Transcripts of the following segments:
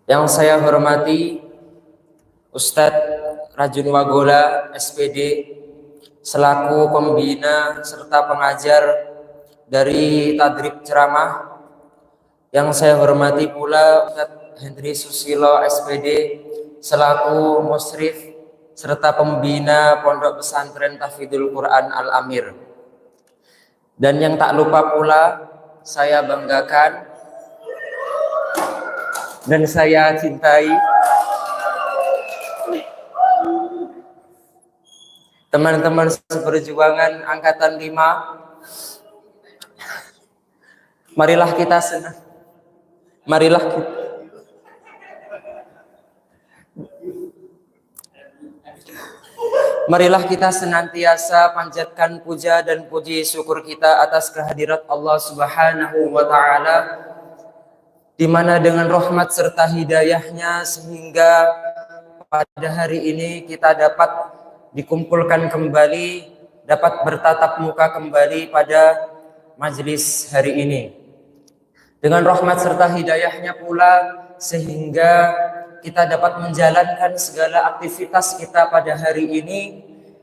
Yang saya hormati Ustadz Rajun Wagola, SPD, selaku pembina serta pengajar dari Tadrib Ceramah. Yang saya hormati pula Ustadz Hendri Susilo, SPD, selaku musyrif serta pembina Pondok Pesantren Tahfidzul Quran Al-Amir. Dan yang tak lupa pula saya banggakan dan saya cintai teman-teman seperjuangan Angkatan 5. Marilah kita senang. Marilah kita senantiasa panjatkan puja dan puji syukur kita atas kehadirat Allah Subhanahu wa Ta'ala, di mana dengan rahmat serta hidayahnya sehingga pada hari ini kita dapat dikumpulkan kembali, dapat bertatap muka kembali pada majelis hari ini. Dengan rahmat serta hidayahnya pula sehingga kita dapat menjalankan segala aktivitas kita pada hari ini,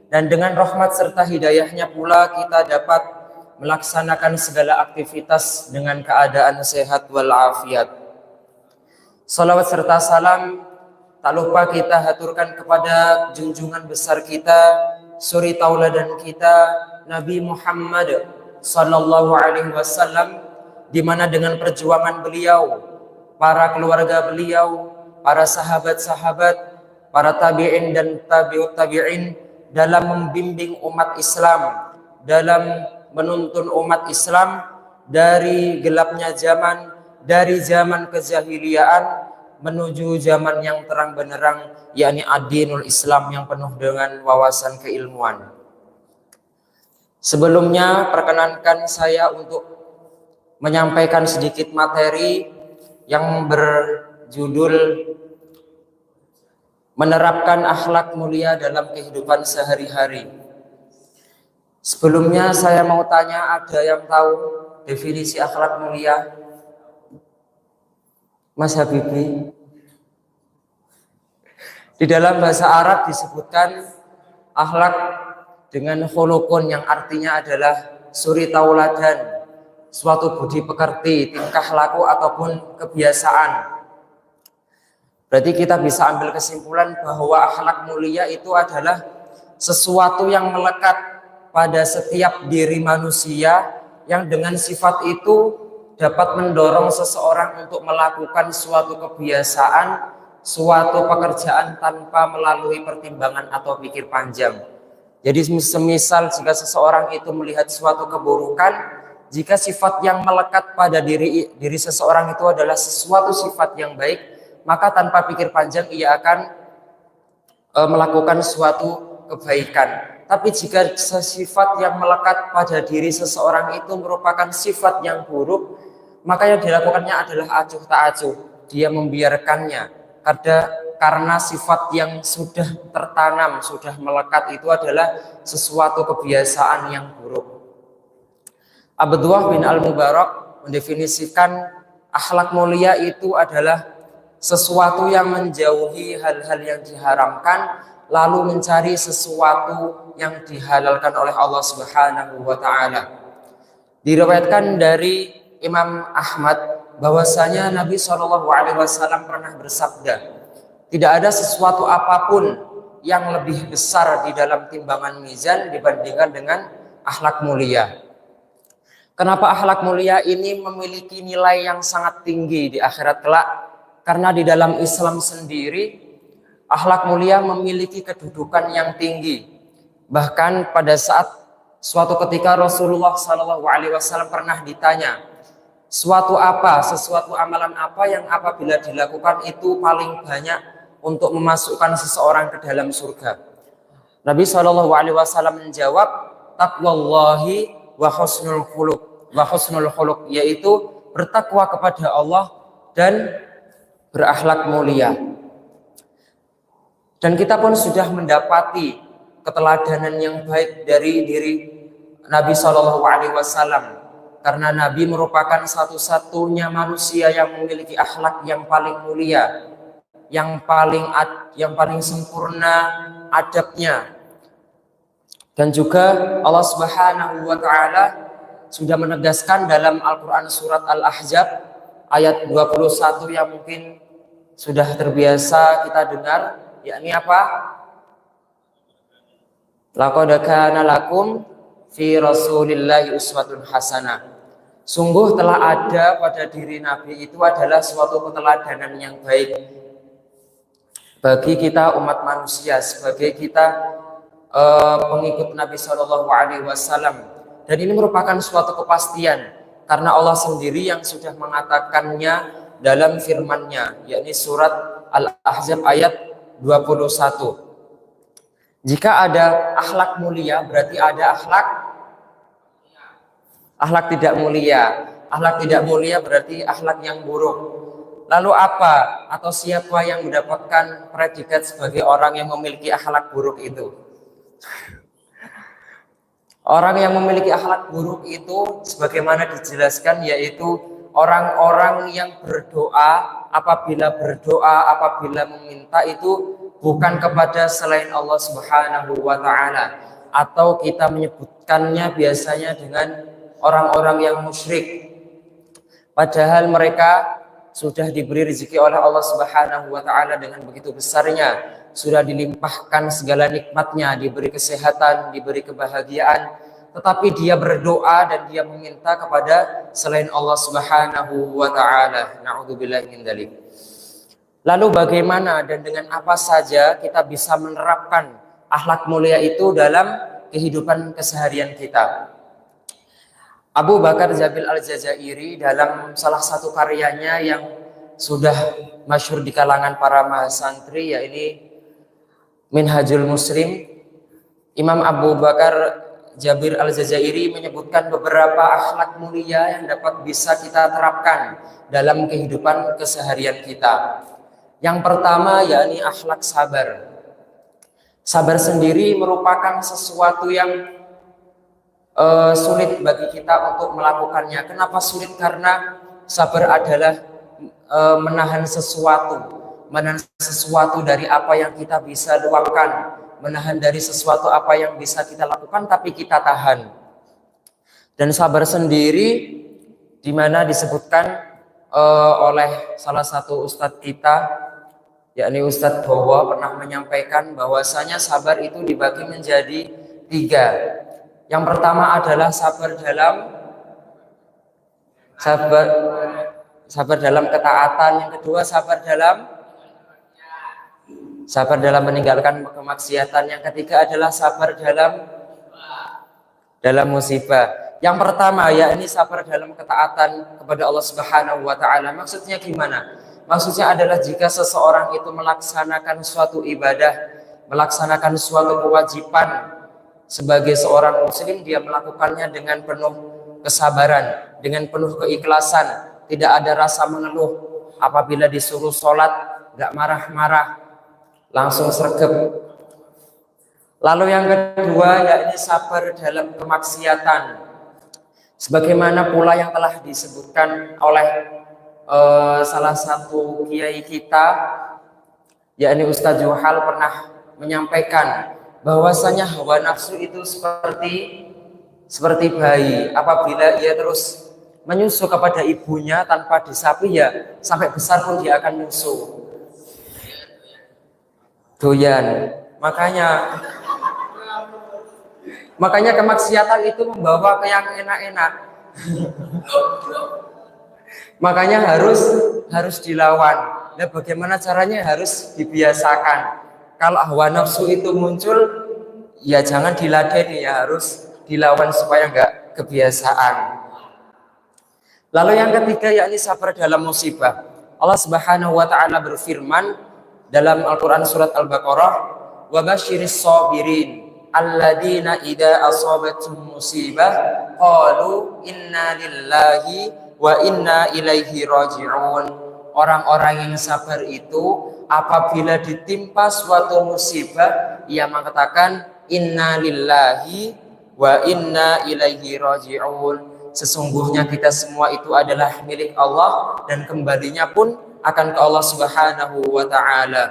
dan dengan rahmat serta hidayahnya pula kita dapat melaksanakan segala aktivitas dengan keadaan sehat walafiat. Salawat serta salam tak lupa kita haturkan kepada junjungan besar kita, suri tauladan kita, Nabi Muhammad sallallahu alaihi wasallam, di mana dengan perjuangan beliau, para keluarga beliau, para sahabat-sahabat, para tabi'in dan tabi'ut tabi'in dalam membimbing umat Islam, dalam menuntun umat Islam dari gelapnya zaman, dari zaman kejahiliaan menuju zaman yang terang benderang, yakni ad-dinul Islam yang penuh dengan wawasan keilmuan. Sebelumnya perkenankan saya untuk menyampaikan sedikit materi yang berjudul menerapkan akhlak mulia dalam kehidupan sehari-hari. Sebelumnya saya mau tanya, ada yang tahu definisi akhlak mulia? Mas Habibi? Di dalam bahasa Arab disebutkan akhlak dengan khulukun, yang artinya adalah suri tauladan, suatu budi pekerti, tingkah laku ataupun kebiasaan. Berarti kita bisa ambil kesimpulan bahwa akhlak mulia itu adalah sesuatu yang melekat pada setiap diri manusia, yang dengan sifat itu dapat mendorong seseorang untuk melakukan suatu kebiasaan, suatu pekerjaan tanpa melalui pertimbangan atau pikir panjang. Jadi semisal jika seseorang itu melihat suatu keburukan, jika sifat yang melekat pada diri seseorang itu adalah sesuatu sifat yang baik, maka tanpa pikir panjang ia akan melakukan suatu kebaikan. Tapi jika sifat yang melekat pada diri seseorang itu merupakan sifat yang buruk, maka yang dilakukannya adalah acuh tak acuh. Dia membiarkannya karena sifat yang sudah tertanam, sudah melekat itu adalah sesuatu kebiasaan yang buruk. Abdullah bin Al-Mubarak mendefinisikan akhlak mulia itu adalah sesuatu yang menjauhi hal-hal yang diharamkan, lalu mencari sesuatu yang dihalalkan oleh Allah Subhanahu wa Ta'ala. Diriwayatkan dari Imam Ahmad bahwasanya Nabi SAW pernah bersabda, tidak ada sesuatu apapun yang lebih besar di dalam timbangan mizan dibandingkan dengan akhlak mulia. Kenapa akhlak mulia ini memiliki nilai yang sangat tinggi di akhirat kelak? Karena di dalam Islam sendiri akhlak mulia memiliki kedudukan yang tinggi. Bahkan pada saat suatu ketika Rasulullah SAW pernah ditanya, sesuatu amalan apa yang apabila dilakukan itu paling banyak untuk memasukkan seseorang ke dalam surga? Nabi SAW menjawab, taqwallahi wa husnul khuluq, yaitu bertakwa kepada Allah dan berakhlak mulia. Dan kita pun sudah mendapati keteladanan yang baik dari diri Nabi SAW, karena Nabi merupakan satu-satunya manusia yang memiliki akhlak yang paling mulia. yang paling sempurna adabnya. Dan juga Allah Subhanahu wa taala sudah menegaskan dalam Al-Qur'an surat Al-Ahzab ayat 21 yang mungkin sudah terbiasa kita dengar, yakni apa? Laqad kana lakum fi Rasulillahi uswatun hasanah. Sungguh telah ada pada diri Nabi itu adalah suatu keteladanan yang baik bagi kita umat manusia, sebagai kita pengikut Nabi Shallallahu Alaihi Wasallam. Dan ini merupakan suatu kepastian karena Allah sendiri yang sudah mengatakannya dalam firman-Nya, yakni surat Al-Ahzab ayat 21. Jika ada akhlak mulia, berarti ada akhlak tidak mulia. Akhlak tidak mulia berarti akhlak yang buruk. Lalu apa atau siapa yang mendapatkan predikat sebagai orang yang memiliki akhlak buruk itu? Orang yang memiliki akhlak buruk itu sebagaimana dijelaskan, yaitu orang-orang yang berdoa, apabila meminta itu bukan kepada selain Allah Subhanahu wa taala, atau kita menyebutkannya biasanya dengan orang-orang yang musyrik, padahal mereka sudah diberi rezeki oleh Allah Subhanahu wa taala dengan begitu besarnya, sudah dilimpahkan segala nikmatnya, diberi kesehatan, diberi kebahagiaan, tetapi dia berdoa dan dia meminta kepada selain Allah Subhanahu wa taala. Na'udzubillahi min dzalik. Lalu bagaimana dan dengan apa saja kita bisa menerapkan akhlak mulia itu dalam kehidupan keseharian kita? Abu Bakar Jabil Al-Jazairi dalam salah satu karyanya yang sudah masyhur di kalangan para mahasantri, yaitu Minhajul Muslim, Imam Abu Bakar Jabil Al-Jazairi menyebutkan beberapa akhlak mulia yang dapat bisa kita terapkan dalam kehidupan keseharian kita. Yang pertama yakni akhlak sabar. Sabar sendiri merupakan sesuatu yang sulit bagi kita untuk melakukannya. Kenapa sulit? Karena sabar adalah menahan sesuatu dari apa yang kita bisa luapkan, menahan dari sesuatu apa yang bisa kita lakukan tapi kita tahan. Dan sabar sendiri di mana disebutkan oleh salah satu ustadz kita, yakni Ustadz Bowo, pernah menyampaikan bahwasanya sabar itu dibagi menjadi 3. Yang pertama adalah sabar dalam ketaatan, yang kedua sabar dalam meninggalkan kemaksiatan, yang ketiga adalah sabar dalam musibah. Yang pertama yakni sabar dalam ketaatan kepada Allah Subhanahu wa taala. Maksudnya gimana? Maksudnya adalah jika seseorang itu melaksanakan suatu ibadah, melaksanakan suatu kewajiban sebagai seorang muslim, dia melakukannya dengan penuh kesabaran, dengan penuh keikhlasan, tidak ada rasa mengeluh. Apabila disuruh sholat, gak marah-marah, langsung sregep. Lalu yang kedua yakni sabar dalam kemaksiatan, sebagaimana pula yang telah disebutkan oleh salah satu kiai kita, yakni Ustadz Juhal, pernah menyampaikan bahwasanya hawa nafsu itu seperti bayi. Apabila ia terus menyusu kepada ibunya tanpa disapi, ya sampai besar pun dia akan nyusu. Doyan. Makanya kemaksiatan itu membawa ke yang enak-enak. Makanya harus dilawan. Nah, bagaimana caranya? Harus dibiasakan. Kalau hawa nafsu itu muncul, ya jangan diladeni, ya harus dilawan supaya enggak kebiasaan. Lalu yang ketiga yakni sabar dalam musibah. Allah Subhanahu wa taala berfirman dalam Al-Qur'an surat Al-Baqarah, "Wa basyiris shabirin alladzina idza asabathum musibah qalu inna lillahi wa inna ilaihi raji'un." Orang-orang yang sabar itu apabila ditimpa suatu musibah, ia mengatakan inna lillahi wa inna ilaihi raji'un. Sesungguhnya kita semua itu adalah milik Allah dan kembalinya pun akan ke Allah Subhanahu wa taala.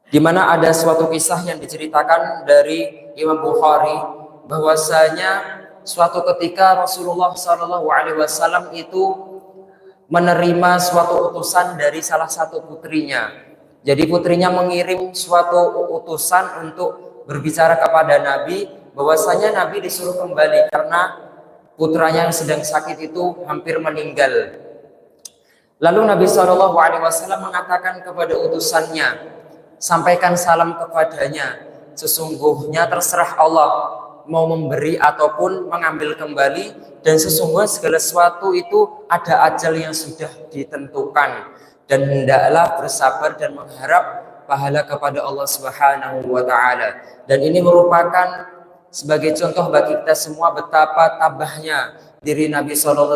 Di mana ada suatu kisah yang diceritakan dari Imam Bukhari bahwasanya suatu ketika Rasulullah SAW itu menerima suatu utusan dari salah satu putrinya. Jadi putrinya mengirim suatu utusan untuk berbicara kepada Nabi bahwasanya Nabi disuruh kembali karena putranya yang sedang sakit itu hampir meninggal. Lalu Nabi SAW mengatakan kepada utusannya, sampaikan salam kepadanya, sesungguhnya terserah Allah mau memberi ataupun mengambil kembali, dan sesungguhnya segala sesuatu itu ada ajal yang sudah ditentukan, dan hendaklah bersabar dan mengharap pahala kepada Allah Subhanahu wa taala. Dan ini merupakan sebagai contoh bagi kita semua betapa tabahnya diri Nabi SAW,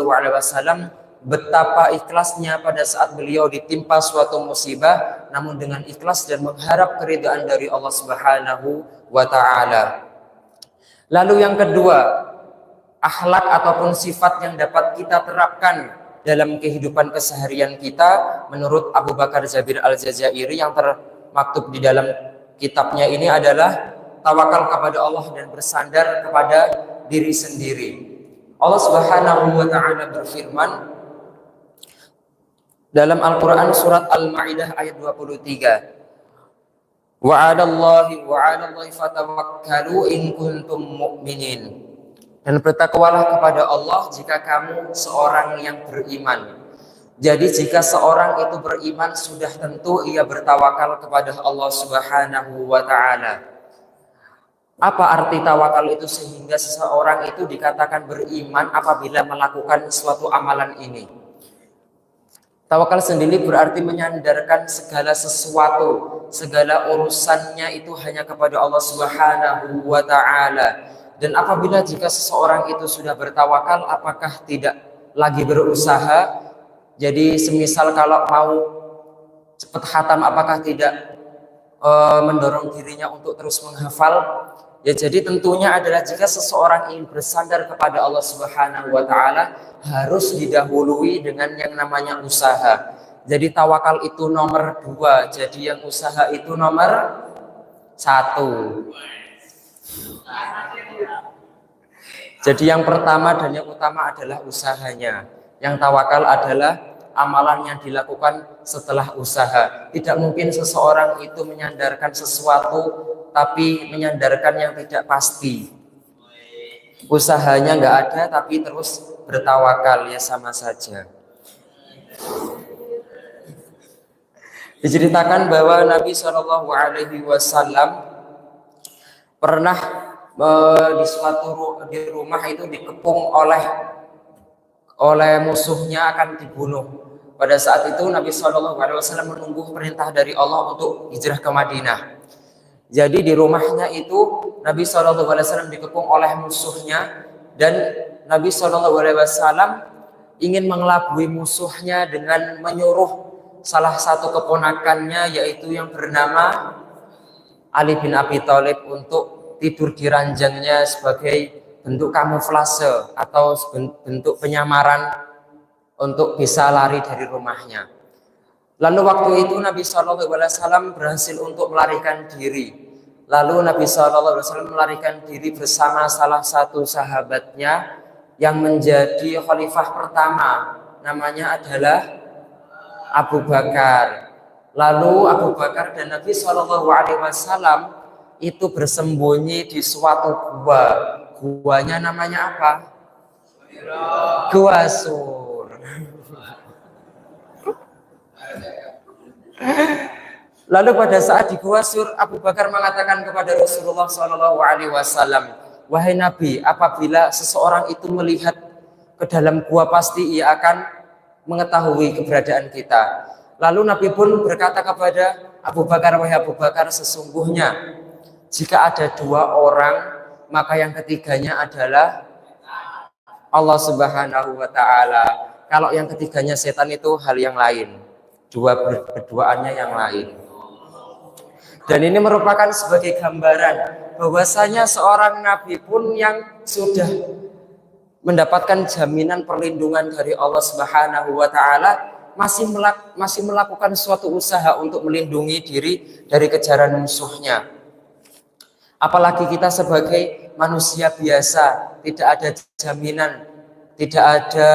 betapa ikhlasnya pada saat beliau ditimpa suatu musibah namun dengan ikhlas dan mengharap keridhaan dari Allah Subhanahu wa taala. Lalu yang kedua, akhlak ataupun sifat yang dapat kita terapkan dalam kehidupan keseharian kita menurut Abu Bakar Jabir Al-Jazairi yang termaktub di dalam kitabnya ini adalah tawakal kepada Allah dan bersandar kepada diri sendiri. Allah Subhanahu wa taala berfirman dalam Al-Quran surat Al-Ma'idah ayat 23, wa'adallahi fatawakkalu in kuntum mu'minin, dan bertakwalah kepada Allah jika kamu seorang yang beriman. Jadi jika seorang itu beriman, sudah tentu ia bertawakal kepada Allah Subhanahu wa ta'ala. Apa arti tawakal itu sehingga seseorang itu dikatakan beriman apabila melakukan suatu amalan ini? Tawakal sendiri berarti menyandarkan segala sesuatu, segala urusannya itu hanya kepada Allah Subhanahu wa taala. Dan apabila jika seseorang itu sudah bertawakal, apakah tidak lagi berusaha? Jadi semisal kalau mau cepat khatam, apakah tidak mendorong dirinya untuk terus menghafal? Ya, jadi tentunya adalah jika seseorang ingin bersandar kepada Allah Subhanahu wa taala, harus didahului dengan yang namanya usaha. Jadi tawakal itu nomor 2, jadi yang usaha itu nomor 1. Jadi yang pertama dan yang utama adalah usahanya. Yang tawakal adalah amalan yang dilakukan setelah usaha. Tidak mungkin seseorang itu menyandarkan sesuatu tapi menyandarkan yang tidak pasti. Usahanya nggak ada tapi terus bertawakal, ya sama saja. Diceritakan bahwa Nabi SAW pernah di rumah itu dikepung oleh musuhnya akan dibunuh. Pada saat itu Nabi SAW menunggu perintah dari Allah untuk hijrah ke Madinah. Jadi di rumahnya itu Nabi SAW dikepung oleh musuhnya, dan Nabi SAW ingin mengelabui musuhnya dengan menyuruh salah satu keponakannya, yaitu yang bernama Ali bin Abi Thalib, untuk tidur di ranjangnya sebagai bentuk kamuflase atau bentuk penyamaran untuk bisa lari dari rumahnya. Lalu waktu itu Nabi SAW berhasil untuk melarikan diri. Lalu Nabi SAW melarikan diri bersama salah satu sahabatnya yang menjadi khalifah pertama, namanya adalah Abu Bakar. Lalu Abu Bakar dan Nabi SAW itu bersembunyi di suatu gua. Guanya namanya apa? Gua Sur. Lalu pada saat di Gua Sur, Abu Bakar mengatakan kepada Rasulullah SAW, wahai Nabi, apabila seseorang itu melihat ke dalam gua, pasti ia akan mengetahui keberadaan kita. Lalu Nabi pun berkata kepada Abu Bakar, wahai Abu Bakar, sesungguhnya jika ada 2 orang, maka yang ketiganya adalah Allah Subhanahu wa ta'ala. Kalau yang ketiganya setan itu hal yang lain, berduaannya yang lain. Dan ini merupakan sebagai gambaran bahwasanya seorang nabi pun yang sudah mendapatkan jaminan perlindungan dari Allah Subhanahu wa taala, masih melakukan suatu usaha untuk melindungi diri dari kejaran musuhnya. Apalagi kita sebagai manusia biasa, tidak ada jaminan, tidak ada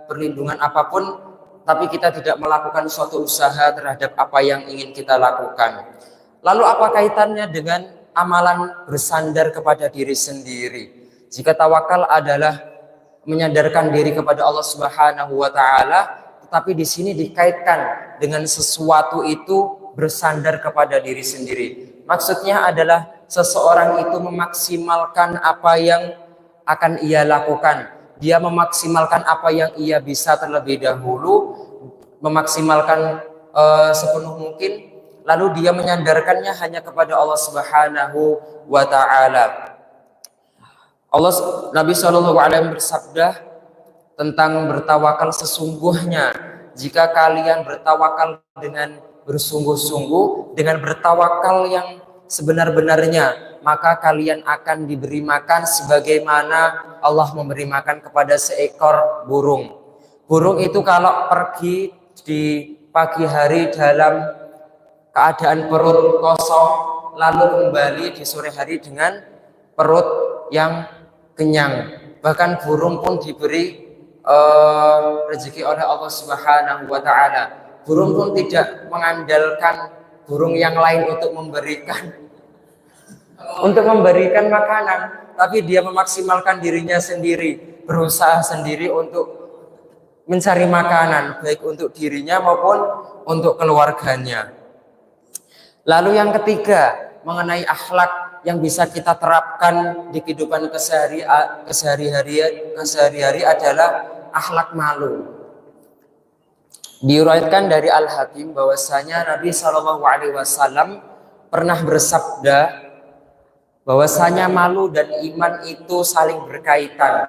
perlindungan apapun, tapi kita tidak melakukan suatu usaha terhadap apa yang ingin kita lakukan. Lalu apa kaitannya dengan amalan bersandar kepada diri sendiri? Jika tawakal adalah menyandarkan diri kepada Allah Subhanahu wa taala, tetapi di sini dikaitkan dengan sesuatu itu bersandar kepada diri sendiri. Maksudnya adalah seseorang itu memaksimalkan apa yang akan ia lakukan. Dia memaksimalkan apa yang ia bisa terlebih dahulu, memaksimalkan sepenuh mungkin, lalu dia menyandarkannya hanya kepada Allah Subhanahu wa taala. Nabi SAW bersabda tentang bertawakal, sesungguhnya jika kalian bertawakal dengan bersungguh-sungguh, dengan bertawakal yang sebenar-benarnya, maka kalian akan diberi makan sebagaimana Allah memberi makan kepada seekor burung. Burung itu kalau pergi di pagi hari dalam keadaan perut kosong, lalu kembali di sore hari dengan perut yang kenyang. Bahkan burung pun diberi rezeki oleh Allah Subhanahu wa taala. Burung pun tidak mengandalkan burung yang lain untuk memberikan makanan, tapi dia memaksimalkan dirinya sendiri, berusaha sendiri untuk mencari makanan, baik untuk dirinya maupun untuk keluarganya. Lalu yang ketiga, mengenai akhlak yang bisa kita terapkan di kehidupan kesehari-hari adalah akhlak malu. Diriwayatkan dari Al-Hakim bahwasanya Nabi SAW pernah bersabda bahwasanya malu dan iman itu saling berkaitan.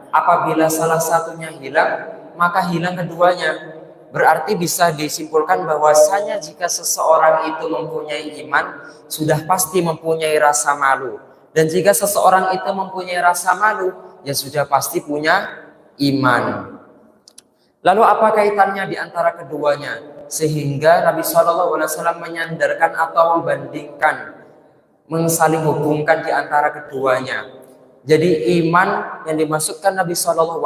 Apabila salah satunya hilang, maka hilang keduanya. Berarti bisa disimpulkan bahwasanya jika seseorang itu mempunyai iman, sudah pasti mempunyai rasa malu. Dan jika seseorang itu mempunyai rasa malu, ya sudah pasti punya iman. Lalu apa kaitannya di antara keduanya? Sehingga Nabi SAW menyandarkan atau membandingkan, mensaling hubungkan di antara keduanya. Jadi iman yang dimaksudkan Nabi SAW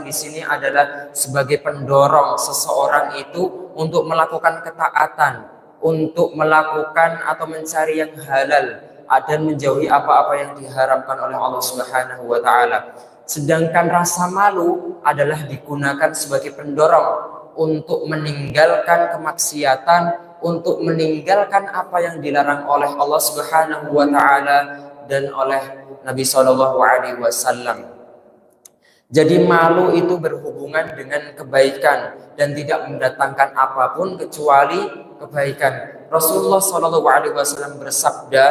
di sini adalah sebagai pendorong seseorang itu untuk melakukan ketaatan, untuk melakukan atau mencari yang halal dan menjauhi apa-apa yang diharamkan oleh Allah Subhanahu wa taala. Sedangkan rasa malu adalah digunakan sebagai pendorong untuk meninggalkan kemaksiatan, untuk meninggalkan apa yang dilarang oleh Allah Subhanahu wa taala dan oleh Nabi SAW. Jadi malu itu berhubungan dengan kebaikan dan tidak mendatangkan apapun kecuali kebaikan. Rasulullah SAW bersabda,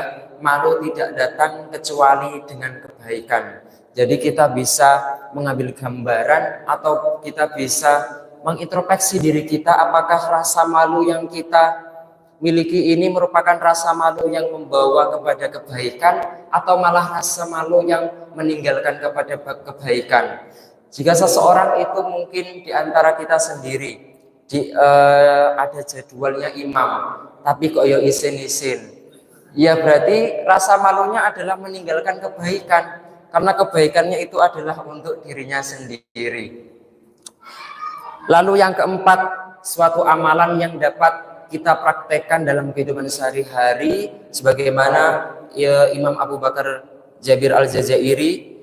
malu tidak datang kecuali dengan kebaikan. Jadi kita bisa mengambil gambaran atau kita bisa mengintrospeksi diri kita, apakah rasa malu yang kita miliki ini merupakan rasa malu yang membawa kepada kebaikan atau malah rasa malu yang meninggalkan kepada kebaikan. Jika seseorang itu mungkin di antara kita sendiri ada jadwalnya imam, tapi kok ya isin-isin, ya berarti rasa malunya adalah meninggalkan kebaikan, karena kebaikannya itu adalah untuk dirinya sendiri. Lalu yang keempat, suatu amalan yang dapat kita praktekkan dalam kehidupan sehari-hari, sebagaimana Imam Abu Bakar Jabir Al-Jazairi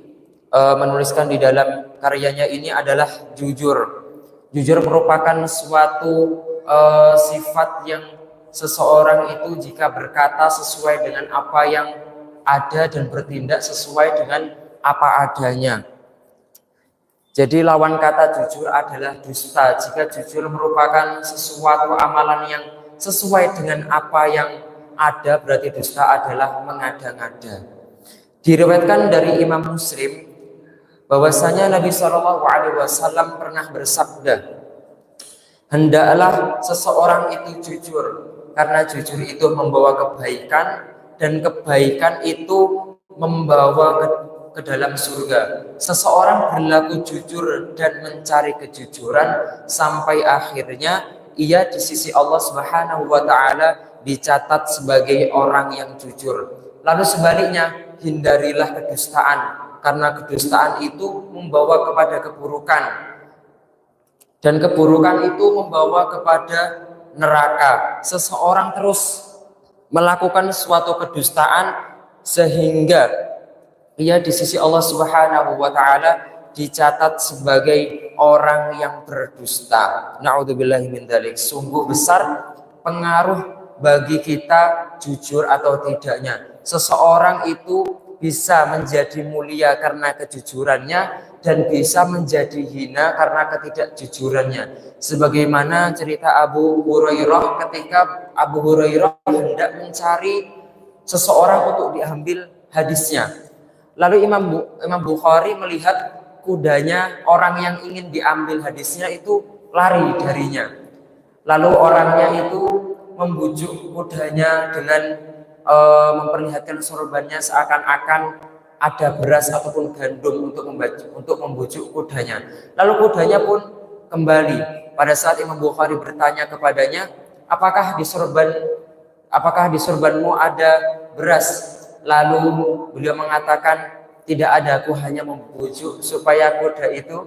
menuliskan di dalam karyanya ini adalah jujur. Jujur merupakan suatu sifat yang seseorang itu jika berkata sesuai dengan apa yang ada dan bertindak sesuai dengan apa adanya. Jadi lawan kata jujur adalah dusta. Jika jujur merupakan sesuatu amalan yang sesuai dengan apa yang ada, berarti dusta adalah mengada-ngada. Diriwayatkan dari Imam Muslim bahwasanya Nabi SAW pernah bersabda, hendaklah seseorang itu jujur, karena jujur itu membawa kebaikan, dan kebaikan itu membawa ke dalam surga. Seseorang berlaku jujur dan mencari kejujuran sampai akhirnya ia di sisi Allah Subhanahu wa taala dicatat sebagai orang yang jujur. Lalu sebaliknya, hindarilah kedustaan karena kedustaan itu membawa kepada keburukan dan keburukan itu membawa kepada neraka. Seseorang terus melakukan suatu kedustaan sehingga ia di sisi Allah Subhanahu wa taala dicatat sebagai orang yang berdusta. Na'udzubillahi min dzalik. Sungguh besar pengaruh bagi kita jujur atau tidaknya. Seseorang itu bisa menjadi mulia karena kejujurannya dan bisa menjadi hina karena ketidakjujurannya. Sebagaimana cerita Abu Hurairah ketika Abu Hurairah hendak mencari seseorang untuk diambil hadisnya. Lalu Imam Bukhari melihat kudanya orang yang ingin diambil hadisnya itu lari darinya. Lalu orangnya itu membujuk kudanya dengan memperlihatkan sorbannya seakan-akan ada beras ataupun gandum untuk membujuk kudanya. Lalu kudanya pun kembali. Pada saat Imam Bukhari bertanya kepadanya, apakah di sorbanmu ada beras? Lalu beliau mengatakan, tidak ada, aku hanya membujuk supaya kuda itu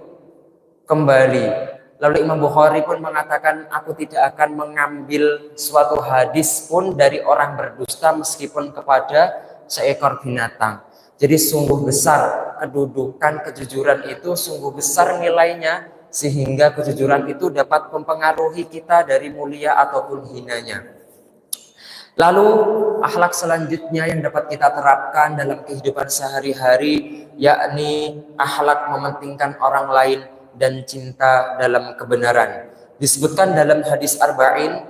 kembali. Lalu Imam Bukhari pun mengatakan, aku tidak akan mengambil suatu hadis pun dari orang berdusta meskipun kepada seekor binatang. Jadi sungguh besar kedudukan kejujuran itu, sungguh besar nilainya, sehingga kejujuran itu dapat mempengaruhi kita dari mulia ataupun hinanya. Lalu akhlak selanjutnya yang dapat kita terapkan dalam kehidupan sehari-hari, yakni akhlak mementingkan orang lain dan cinta dalam kebenaran. Disebutkan dalam hadis Arba'in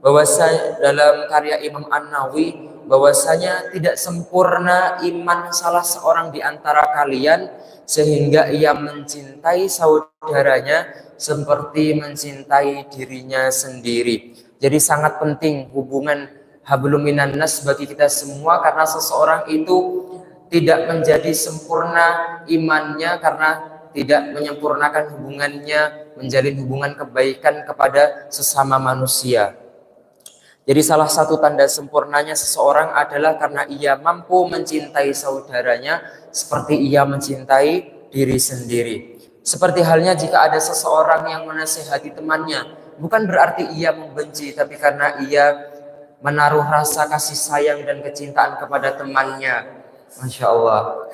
bahwasanya dalam karya Imam An-Nawawi bahwasanya tidak sempurna iman salah seorang di antara kalian sehingga ia mencintai saudaranya seperti mencintai dirinya sendiri. Jadi sangat penting hubungan hablum minan nas bagi kita semua, karena seseorang itu tidak menjadi sempurna imannya karena tidak menyempurnakan hubungannya, menjalin hubungan kebaikan kepada sesama manusia. Jadi salah satu tanda sempurnanya seseorang adalah karena ia mampu mencintai saudaranya seperti ia mencintai diri sendiri. Seperti halnya jika ada seseorang yang menasihati temannya, bukan berarti ia membenci, tapi karena ia menaruh rasa kasih sayang dan kecintaan kepada temannya. Masya Allah.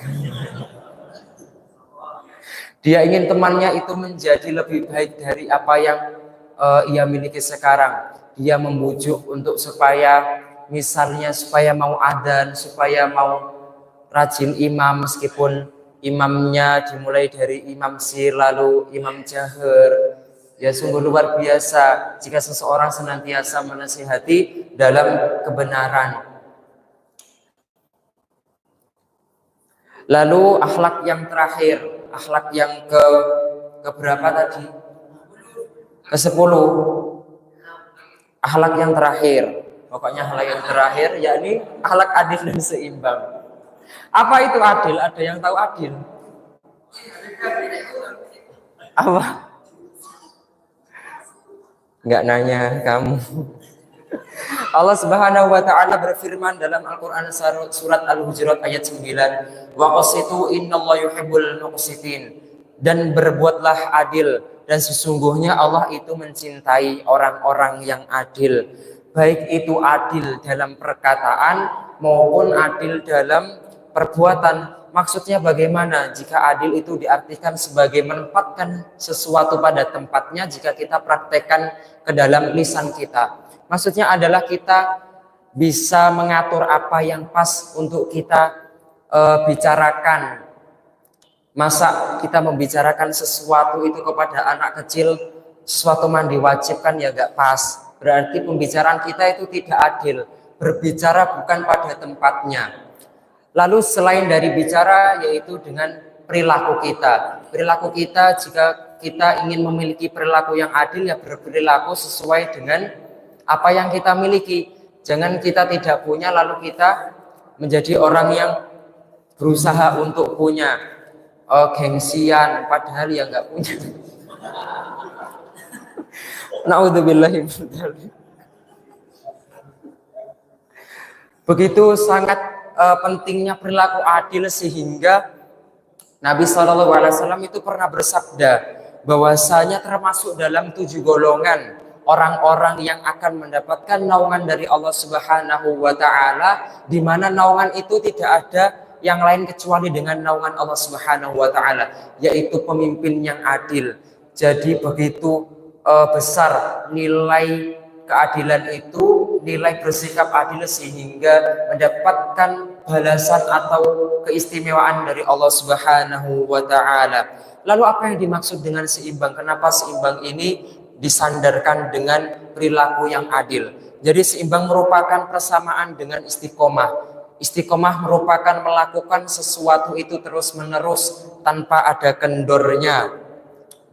Dia ingin temannya itu menjadi lebih baik dari apa yang ia miliki sekarang. Dia membujuk untuk supaya misalnya supaya mau adzan, supaya mau rajin imam meskipun imamnya dimulai dari imam sir lalu imam jahar. Ya sungguh luar biasa jika seseorang senantiasa menasihati dalam kebenaran. Lalu akhlak yang terakhir, akhlak yang ke berapa tadi? Ke-10. Akhlak yang terakhir. Pokoknya akhlak yang terakhir yakni akhlak adil dan seimbang. Apa itu adil? Ada yang tahu adil? Apa? Enggak nanya kamu. Allah Subhanahu wa taala berfirman dalam Al-Qur'an surat Al-Hujurat ayat 9, "Wa qasitu innallaha yuhibbul muqsitin." Dan berbuatlah adil, dan sesungguhnya Allah itu mencintai orang-orang yang adil. Baik itu adil dalam perkataan maupun adil dalam perbuatan. Maksudnya bagaimana? Jika adil itu diartikan sebagai menempatkan sesuatu pada tempatnya, jika kita praktekkan ke dalam lisan kita. Maksudnya adalah kita bisa mengatur apa yang pas untuk kita bicarakan. Masa kita membicarakan sesuatu itu kepada anak kecil, sesuatu yang diwajibkan ya gak pas. Berarti pembicaraan kita itu tidak adil. Berbicara bukan pada tempatnya. Lalu selain dari bicara, yaitu dengan perilaku kita. Perilaku kita, jika kita ingin memiliki perilaku yang adil, ya berperilaku sesuai dengan apa yang kita miliki. Jangan kita tidak punya lalu kita menjadi orang yang berusaha untuk punya, gengsian padahal ya nggak punya. Naudzubillahi min dzalik. Begitu sangat pentingnya perilaku adil sehingga Nabi SAW itu pernah bersabda bahwasanya termasuk dalam 7 golongan orang-orang yang akan mendapatkan naungan dari Allah Subhanahu wa taala, di mana naungan itu tidak ada yang lain kecuali dengan naungan Allah Subhanahu wa taala, yaitu pemimpin yang adil. Jadi begitu besar nilai keadilan itu, nilai bersikap adil sehingga mendapatkan balasan atau keistimewaan dari Allah Subhanahu wa taala. Lalu apa yang dimaksud dengan seimbang? Kenapa seimbang ini disandarkan dengan perilaku yang adil? Jadi seimbang merupakan persamaan dengan istiqomah. Istiqomah merupakan melakukan sesuatu itu terus-menerus tanpa ada kendornya.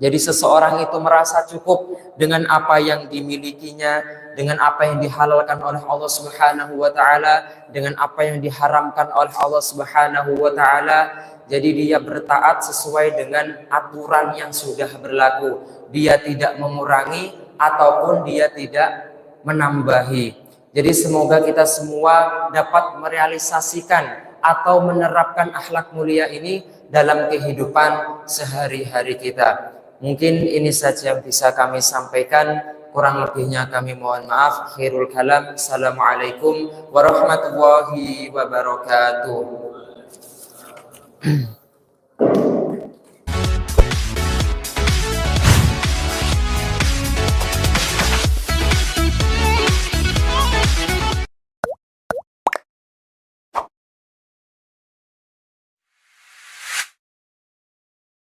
Jadi seseorang itu merasa cukup dengan apa yang dimilikinya, dengan apa yang dihalalkan oleh Allah Subhanahu wa taala, dengan apa yang diharamkan oleh Allah Subhanahu wa taala. Jadi dia bertaat sesuai dengan aturan yang sudah berlaku. Dia tidak mengurangi ataupun dia tidak menambahi. Jadi semoga kita semua dapat merealisasikan atau menerapkan akhlak mulia ini dalam kehidupan sehari-hari kita. Mungkin ini saja yang bisa kami sampaikan. Kurang lebihnya kami mohon maaf. Khairul kalam. Assalamualaikum warahmatullahi wabarakatuh.